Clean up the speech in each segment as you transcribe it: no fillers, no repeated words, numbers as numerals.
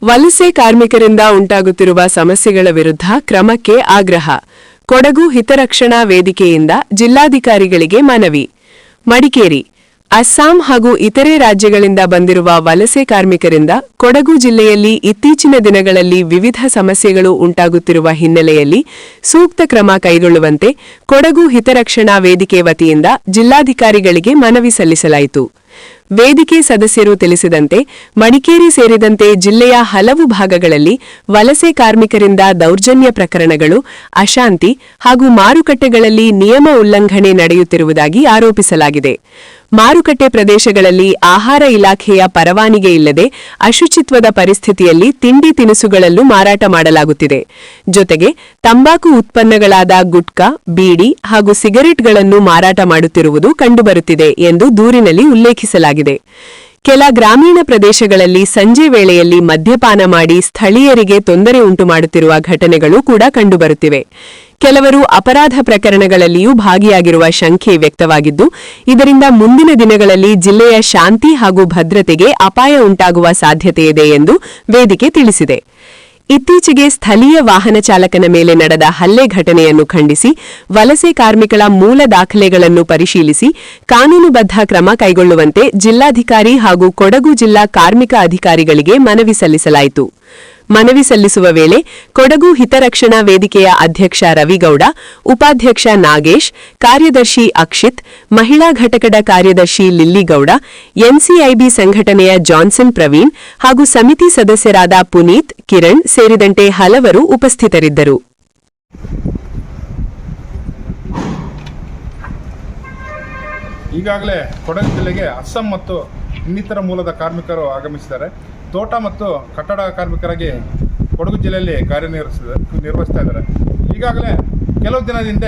ವಲಸೆ ಕಾರ್ಮಿಕರಿಂದ ಉಂಟಾಗುತ್ತಿರುವ ಸಮಸ್ಯೆಗಳ ವಿರುದ್ಧ ಕ್ರಮಕ್ಕೆ ಆಗ್ರಹ. ಕೊಡಗು ಹಿತರಕ್ಷಣಾ ವೇದಿಕೆಯಿಂದ ಜಿಲ್ಲಾಧಿಕಾರಿಗಳಿಗೆ ಮನವಿ. ಮಡಿಕೇರಿ. ಅಸ್ಸಾಂ ಹಾಗೂ ಇತರೆ ರಾಜ್ಯಗಳಿಂದ ಬಂದಿರುವ ವಲಸೆ ಕಾರ್ಮಿಕರಿಂದ ಕೊಡಗು ಜಿಲ್ಲೆಯಲ್ಲಿ ಇತ್ತೀಚಿನ ದಿನಗಳಲ್ಲಿ ವಿವಿಧ ಸಮಸ್ಯೆಗಳು ಉಂಟಾಗುತ್ತಿರುವ ಹಿನ್ನೆಲೆಯಲ್ಲಿ ಸೂಕ್ತ ಕ್ರಮ ಕೈಗೊಳ್ಳುವಂತೆ ಕೊಡಗು ಹಿತರಕ್ಷಣಾ ವೇದಿಕೆ ವತಿಯಿಂದ ಜಿಲ್ಲಾಧಿಕಾರಿಗಳಿಗೆ ಮನವಿ ಸಲ್ಲಿಸಲಾಯಿತು. ವೇದಿಕೆ ಸದಸ್ಯರು ತಿಳಿಸಿದಂತೆ ಮಡಿಕೇರಿ ಸೇರಿದಂತೆ ಜಿಲ್ಲೆಯ ಹಲವು ಭಾಗಗಳಲ್ಲಿ ವಲಸೆ ಕಾರ್ಮಿಕರಿಂದ ದೌರ್ಜನ್ಯ ಪ್ರಕರಣಗಳು, ಅಶಾಂತಿ ಹಾಗೂ ಮಾರುಕಟ್ಟೆಗಳಲ್ಲಿ ನಿಯಮ ಉಲ್ಲಂಘನೆ ನಡೆಯುತ್ತಿರುವುದಾಗಿ ಆರೋಪಿಸಲಾಗಿದೆ. ಮಾರುಕಟ್ಟೆ ಪ್ರದೇಶಗಳಲ್ಲಿ ಆಹಾರ ಇಲಾಖೆಯ ಪರವಾನಿಗೆ ಇಲ್ಲದೆ ಅಶುಚಿತ್ವದ ಪರಿಸ್ಥಿತಿಯಲ್ಲಿ ತಿಂಡಿ ತಿನಿಸುಗಳಲ್ಲೂ ಮಾರಾಟ ಮಾಡಲಾಗುತ್ತಿದೆ. ಜೊತೆಗೆ ತಂಬಾಕು ಉತ್ಪನ್ನಗಳಾದ ಗುಟ್ಕಾ, ಬೀಡಿ ಹಾಗೂ ಸಿಗರೆಟ್ಗಳನ್ನು ಮಾರಾಟ ಮಾಡುತ್ತಿರುವುದು ಕಂಡುಬರುತ್ತಿದೆ ಎಂದು ದೂರಿನಲ್ಲಿ ಉಲ್ಲೇಖಿಸಲಾಗಿದೆ. ಕೆಲ ಗ್ರಾಮೀಣ ಪ್ರದೇಶಗಳಲ್ಲಿ ಸಂಜೆ ವೇಳೆಯಲ್ಲಿ ಮದ್ಯಪಾನ ಮಾಡಿ ಸ್ಥಳೀಯರಿಗೆ ತೊಂದರೆ ಉಂಟುಮಾಡುತ್ತಿರುವ ಘಟನೆಗಳು ಕೂಡ ಕಂಡುಬರುತ್ತಿವೆ. ಕೆಲವರು ಅಪರಾಧ ಪ್ರಕರಣಗಳಲ್ಲಿಯೂ ಭಾಗಿಯಾಗಿರುವ ಶಂಕೆ ವ್ಯಕ್ತವಾಗಿದ್ದು, ಇದರಿಂದ ಮುಂದಿನ ದಿನಗಳಲ್ಲಿ ಜಿಲ್ಲೆಯ ಶಾಂತಿ ಹಾಗೂ ಭದ್ರತೆಗೆ ಅಪಾಯ ಉಂಟಾಗುವ ಸಾಧ್ಯತೆಯಿದೆ ಎಂದು ವೇದಿಕೆ ತಿಳಿಸಿದೆ. ಇತ್ತೀಚೆಗೆ ಸ್ಥಳೀಯ ವಾಹನ ಚಾಲಕನ ಮೇಲೆ ನಡೆದ ಹಲ್ಲೆ ಘಟನೆಯನ್ನು ಖಂಡಿಸಿ ವಲಸೆ ಕಾರ್ಮಿಕರ ಮೂಲ ದಾಖಲೆಗಳನ್ನು ಪರಿಶೀಲಿಸಿ ಕಾನೂನುಬದ್ಧ ಕ್ರಮ ಕೈಗೊಳ್ಳುವಂತೆ ಜಿಲ್ಲಾಧಿಕಾರಿ ಹಾಗೂ ಕೊಡಗು ಜಿಲ್ಲಾ ಕಾರ್ಮಿಕ ಅಧಿಕಾರಿಗಳಿಗೆ ಮನವಿ ಸಲ್ಲಿಸಲಾಯಿತು. ಮನವಿ ಸಲ್ಲಿಸುವ ವೇಳೆ ಕೊಡಗು ಹಿತರಕ್ಷಣಾ ವೇದಿಕೆಯ ಅಧ್ಯಕ್ಷ ರವಿಗೌಡ, ಉಪಾಧ್ಯಕ್ಷ ನಾಗೇಶ್, ಕಾರ್ಯದರ್ಶಿ ಅಕ್ಷಿತ್, ಮಹಿಳಾ ಘಟಕದ ಕಾರ್ಯದರ್ಶಿ ಲಿಲ್ಲಿಗೌಡ, ಎನ್ಸಿಐಬಿ ಸಂಘಟನೆಯ ಜಾನ್ಸನ್ ಪ್ರವೀಣ್ ಹಾಗೂ ಸಮಿತಿ ಸದಸ್ಯರಾದ ಪುನೀತ್, ಕಿರಣ್ ಸೇರಿದಂತೆ ಹಲವರು ಉಪಸ್ಥಿತರಿದ್ದರು. ಈಗಾಗಲೇ ಕೊಡಗು ಜಿಲ್ಲೆಗೆ ಅಸ್ಸಾಂ ಮತ್ತು ಇನ್ನಿತರ ಮೂಲದ ಕಾರ್ಮಿಕರು ಆಗಮಿಸಿದ್ದಾರೆ. ತೋಟ ಮತ್ತು ಕಟ್ಟಡ ಕಾರ್ಮಿಕರಾಗಿ ಕೊಡಗು ಜಿಲ್ಲೆಯಲ್ಲಿ ಕಾರ್ಯನಿರ್ವಹಿಸ್ತಾ ಇದ್ದಾರೆ. ಈಗಾಗಲೇ ಕೆಲವು ದಿನದಿಂದ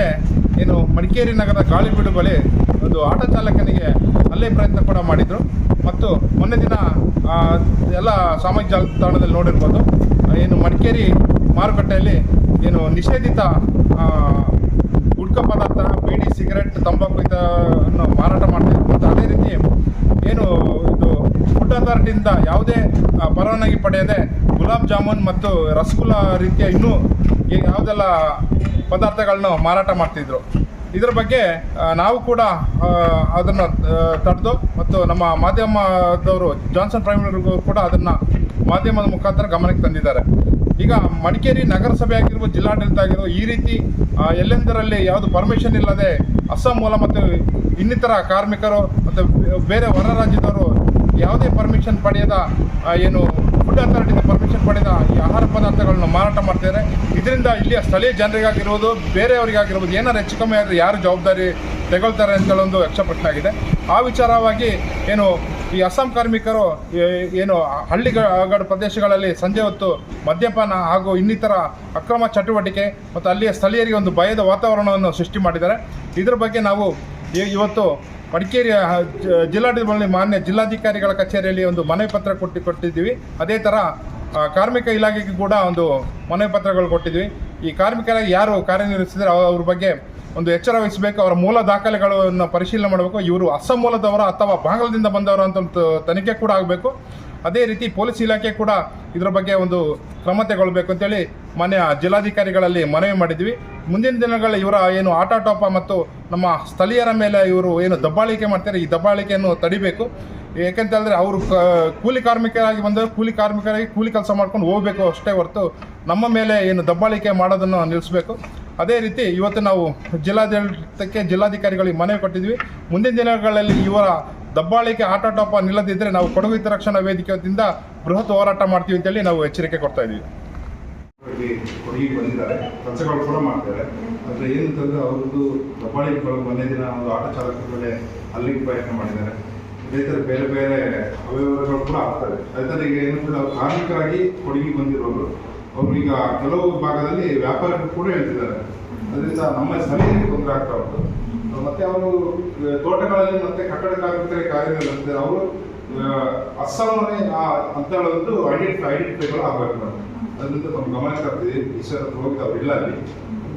ಏನು ಮಡಿಕೇರಿ ನಗರದ ಗಾಳಿಬೀಡು ಬಳಿ ಒಂದು ಆಟೋ ಚಾಲಕನಿಗೆ ಹಲ್ಲೆ ಪ್ರಯತ್ನ ಕೂಡ ಮಾಡಿದರು. ಮತ್ತು ಮೊನ್ನೆ ದಿನ ಎಲ್ಲ ಸಾಮಾಜಿಕ ಜಾಲತಾಣದಲ್ಲಿ ನೋಡಿರ್ಬೋದು, ಏನು ಮಡಿಕೇರಿ ಮಾರುಕಟ್ಟೆಯಲ್ಲಿ ಏನು ನಿಷೇಧಿತ ಗುಟ್ಕಾ ಪದಾರ್ಥ, ಬೀಡಿ, ಸಿಗರೆಟ್, ತಂಬಾಕು ಇದನ್ನು ಮಾರಾಟ ಮಾಡ್ತಿದ್ರು. ಮತ್ತು ಅದೇ ರೀತಿ ಏನು ಇದು ಫುಡ್ ಅಥಾರಿಟಿಯಿಂದ ಯಾವುದೇ ಪರವಾನಗಿ ಪಡೆಯದೆ ಗುಲಾಬ್ ಜಾಮೂನ್ ಮತ್ತು ರಸಗುಲ್ಲಾ ರೀತಿಯ ಇನ್ನೂ ಯಾವುದೆಲ್ಲ ಪದಾರ್ಥಗಳನ್ನ ಮಾರಾಟ ಮಾಡ್ತಿದ್ರು. ಇದರ ಬಗ್ಗೆ ನಾವು ಕೂಡ ಅದನ್ನು ತಡೆದು ಮತ್ತು ನಮ್ಮ ಮಾಧ್ಯಮದವರು ಜಾನ್ಸನ್ ಪ್ರೈಮ್ನವರಿಗೂ ಕೂಡ ಅದನ್ನು ಮಾಧ್ಯಮದ ಮುಖಾಂತರ ಗಮನಕ್ಕೆ ತಂದಿದ್ದಾರೆ. ಈಗ ಮಡಿಕೇರಿ ನಗರಸಭೆ ಆಗಿರ್ಬೋದು, ಜಿಲ್ಲಾಡಳಿತ ಆಗಿರ್ಬೋದು, ಈ ರೀತಿ ಎಲ್ಲೆಂದರಲ್ಲಿ ಯಾವುದು ಪರ್ಮಿಷನ್ ಇಲ್ಲದೆ ಅಸ್ಸಾಂ ಮೂಲ ಮತ್ತು ಇನ್ನಿತರ ಕಾರ್ಮಿಕರು ಮತ್ತು ಬೇರೆ ಹೊರ ರಾಜ್ಯದವರು ಯಾವುದೇ ಪರ್ಮಿಷನ್ ಪಡೆಯದ ಏನು ಫುಡ್ ಅಥಾರಿಟಿಯಿಂದ ಪರ್ಮಿಷನ್ ಪಡೆದ ಈ ಆಹಾರ ಪದಾರ್ಥಗಳನ್ನು ಮಾರಾಟ ಮಾಡ್ತಿದ್ದಾರೆ. ಇದರಿಂದ ಇಲ್ಲಿಯ ಸ್ಥಳೀಯ ಜನರಿಗಾಗಿರ್ಬೋದು, ಬೇರೆಯವರಿಗಾಗಿರ್ಬೋದು ಏನಾರು ಹೆಚ್ಚು ಕಮ್ಮಿ ಆದರೆ ಯಾರು ಜವಾಬ್ದಾರಿ ತೆಗೊಳ್ತಾರೆ ಅಂತೇಳಿ ಒಂದು ಯಕ್ಷಪ್ರಶ್ನೆ ಆಗಿದೆ. ಆ ವಿಚಾರವಾಗಿ ಏನು ಈ ಅಸ್ಸಾಂ ಕಾರ್ಮಿಕರು ಏನು ಹಳ್ಳಿಗಾಡು ಪ್ರದೇಶಗಳಲ್ಲಿ ಸಂಜೆ ಹೊತ್ತು ಮದ್ಯಪಾನ ಹಾಗೂ ಇನ್ನಿತರ ಅಕ್ರಮ ಚಟುವಟಿಕೆ ಮತ್ತು ಅಲ್ಲಿಯ ಸ್ಥಳೀಯರಿಗೆ ಒಂದು ಭಯದ ವಾತಾವರಣವನ್ನು ಸೃಷ್ಟಿ ಮಾಡಿದ್ದಾರೆ. ಇದರ ಬಗ್ಗೆ ನಾವು ಇವತ್ತು ಮಡಿಕೇರಿಯ ಜಿಲ್ಲಾಡಳಿತ ಮಾನ್ಯ ಜಿಲ್ಲಾಧಿಕಾರಿಗಳ ಕಚೇರಿಯಲ್ಲಿ ಒಂದು ಮನವಿ ಪತ್ರ ಕೊಟ್ಟಿದ್ದೀವಿ. ಅದೇ ಥರ ಕಾರ್ಮಿಕ ಇಲಾಖೆಗೆ ಕೂಡ ಒಂದು ಮನವಿ ಪತ್ರಗಳು ಕೊಟ್ಟಿದ್ವಿ. ಈ ಕಾರ್ಮಿಕರಾಗಿ ಯಾರು ಕಾರ್ಯನಿರ್ವಹಿಸಿದರೆ ಅವ್ರ ಬಗ್ಗೆ ಒಂದು ಎಚ್ಚರ ವಹಿಸಬೇಕು. ಅವರ ಮೂಲ ದಾಖಲೆಗಳನ್ನು ಪರಿಶೀಲನೆ ಮಾಡಬೇಕು. ಇವರು ಅಸ್ಸಾಂ ಮೂಲದವರ ಅಥವಾ ಬಾಂಗ್ಲಾದಿಂದ ಬಂದವರು ಅಂತ ತನಿಖೆ ಕೂಡ ಆಗಬೇಕು. ಅದೇ ರೀತಿ ಪೊಲೀಸ್ ಇಲಾಖೆ ಕೂಡ ಇದರ ಬಗ್ಗೆ ಒಂದು ಕ್ರಮ ತಗೊಳ್ಬೇಕು ಅಂತೇಳಿ ಮಾನ್ಯ ಜಿಲ್ಲಾಧಿಕಾರಿಗಳಲ್ಲಿ ಮನವಿ ಮಾಡಿದ್ವಿ. ಮುಂದಿನ ದಿನಗಳಲ್ಲಿ ಇವರ ಏನು ಆಟಾಟೋಪ ಮತ್ತು ನಮ್ಮ ಸ್ಥಳೀಯರ ಮೇಲೆ ಇವರು ಏನು ದಬ್ಬಾಳಿಕೆ ಮಾಡ್ತಾರೆ, ಈ ದಬ್ಬಾಳಿಕೆಯನ್ನು ತಡಿಬೇಕು. ಏಕೆಂತಂದರೆ ಅವರು ಕೂಲಿ ಕಾರ್ಮಿಕರಾಗಿ ಬಂದವರು ಕೂಲಿ ಕೆಲಸ ಮಾಡ್ಕೊಂಡು ಹೋಗಬೇಕು ಅಷ್ಟೇ ಹೊರತು ನಮ್ಮ ಮೇಲೆ ಏನು ದಬ್ಬಾಳಿಕೆ ಮಾಡೋದನ್ನು ನಿಲ್ಲಿಸಬೇಕು. ಅದೇ ರೀತಿ ಇವತ್ತು ನಾವು ಜಿಲ್ಲಾಡಳಿತಕ್ಕೆ ಜಿಲ್ಲಾಧಿಕಾರಿಗಳಿಗೆ ಮನವಿ ಕೊಟ್ಟಿದ್ವಿ. ಮುಂದಿನ ದಿನಗಳಲ್ಲಿ ಇವರ ದಬ್ಬಾಳಿಕೆ ಆಟಾಟೋಪ ನಿಲ್ಲದಿದ್ದರೆ ನಾವು ಕೊಡಗು ಹಿತರಕ್ಷಣಾ ವೇದಿಕೆ ವತಿಯಿಂದ ಬೃಹತ್ ಹೋರಾಟ ಮಾಡ್ತೀವಿ ಅಂತೇಳಿ ನಾವು ಎಚ್ಚರಿಕೆ ಕೊಡ್ತಾ ಇದ್ದೀವಿ. ಕೊಡಗಿಗೆ ಬಂದಿದ್ದಾರೆ, ಕೆಲಸಗಳು ಕೂಡ ಮಾಡ್ತಾರೆ. ಆದರೆ ಏನಂತಂದರೆ ಅವ್ರದ್ದು ದಬ್ಬಾಳಿಕೆಗಳು ಮೊನ್ನೆ ದಿನ ಒಂದು ಆಟೋ ಚಾಲಕರ ಮೇಲೆ ಹಲ್ಲಿಗೆ ಪ್ರಯತ್ನ ಮಾಡಿದ್ದಾರೆ. ಅದೇ ಥರ ಬೇರೆ ಬೇರೆ ಅವ್ಯವಹಾರಗಳು ಕೂಡ ಆಗ್ತವೆ. ಅದೇ ಥರ ಈಗ ಏನಂತಂದರೆ ಅವ್ರು ಕಾರ್ಮಿಕರಾಗಿ ಕೊಡಗಿಗೆ ಬಂದಿರೋರು ಅವ್ರೀಗ ಕೆಲವು ಭಾಗದಲ್ಲಿ ವ್ಯಾಪಾರಕ್ಕೂ ಕೂಡ ಹೇಳ್ತಿದ್ದಾರೆ. ಅದರಿಂದ ನಮ್ಮ ಸ್ಥಳೀಯರಿಗೆ ತೊಂದರೆ ಆಗ್ತಾ ಉಂಟು. ಮತ್ತು ಅವರು ತೋಟಗಳಲ್ಲಿ ಮತ್ತು ಕಟ್ಟಡ ಕಾರ್ಮಿಕರಿಗೆ ಕಾರ್ಯನಿರ್ವಹಿಸ್ತಾರೆ. ಅವರು ಅಸ್ಸಾಂನೇ ಅಂತ ಹೇಳೋದು ಐಡೆಂಟಿಫೈಗಳು ಆಗಬೇಕು. ಅದರಿಂದ ತಮ್ಮ ಗಮನಕ್ಕೆ ತರ್ತೀವಿ. ಈಶ್ವರ ಹೋಗಿದ್ದು ಅವ್ರು ಇಲ್ಲ ಅಲ್ಲಿ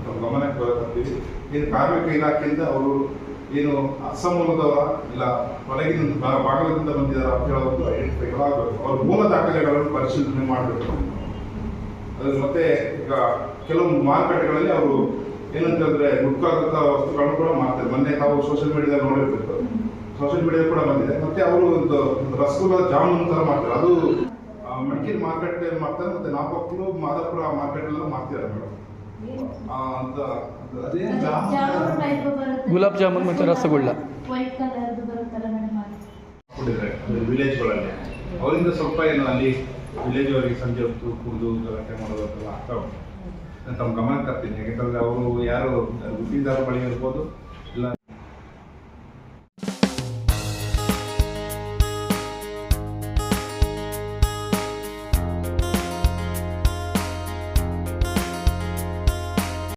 ತಮ್ಮ ಗಮನಕ್ಕೆ ತರ್ತೀವಿ. ಏನು ಕಾರ್ಮಿಕ ಇಲಾಖೆಯಿಂದ ಅವರು ಏನು ಅಸ್ಸಾಂ ಮೂಲದವರ ಇಲ್ಲ ಹೊರಗಿನ ಭಾಗದಿಂದ ಬಂದಿದ್ದಾರ ಅಂತ ಹೇಳೋದು ಐಡೆಂಟಿಫೈ ಆಗಬೇಕು. ಅವ್ರ ಮೂಲ ದಾಖಲೆಗಳನ್ನು ಪರಿಶೀಲನೆ ಮಾಡಬೇಕು. ಅದು ಮತ್ತೆ ಈಗ ಕೆಲವು ಮಾರುಕಟ್ಟೆಗಳಲ್ಲಿ ಅವರು ಏನಂತ ಹೇಳಿದ್ರೆ ಗುಟ್ಕಾದಂಥ ವಸ್ತುಗಳನ್ನು ಕೂಡ ಮಾಡ್ತಾರೆ. ಮೊನ್ನೆ ತಾವು ಸೋಷಿಯಲ್ ಮೀಡಿಯಾದಲ್ಲಿ ನೋಡಿರ್ಬೇಕು, ಸೋಷಿಯಲ್ ಮೀಡಿಯಾ ಕೂಡ ಬಂದಿದೆ. ಮತ್ತೆ ಅವರು ಒಂದು ರಸಗುಲ್ಲ ಜಾಮೂನ್ ಥರ ಮಾಡ್ತಾರೆ, ಅದು ಮಡಿಕೇರಿ ಮಾರ್ಕೆಟ್ ಮಾಡ್ತಾರೆ. ಮತ್ತೆ ನಾಪಕ್ಲು ಮಾದಾಪುರ ಮಾರ್ಕೆಟ್ ಎಲ್ಲ ಮಾಡ್ತಿದ್ದಾರೆ ಮೇಡಮ್. ಅಂತ ಅದೇನು ಗುಲಾಬ್ ಜಾಮೂನ್ ಮತ್ತು ರಸಗುಲ್ಲ ವಿಲೇಜ್ಗಳಲ್ಲಿ ಅವರಿಂದ ಸ್ವಲ್ಪ ಏನು ಅಲ್ಲಿ ವಿಲೇಜ್ ಅವರಿಗೆ ಸಂಜೆ ಹೊತ್ತು ಕುಡಿದು ಗಲಾಟೆ ಮಾಡೋದೆಲ್ಲ ಆಗ್ತಾ ಉಂಟು. ತಮ್ಮ ಗಮನ ತರ್ತೀನಿ. ಯಾಕೆಂತಂದ್ರೆ ಅವರು ಯಾರು ಗುಡ್ಡಿದಾರ ಬಳಿ ಇರ್ಬೋದು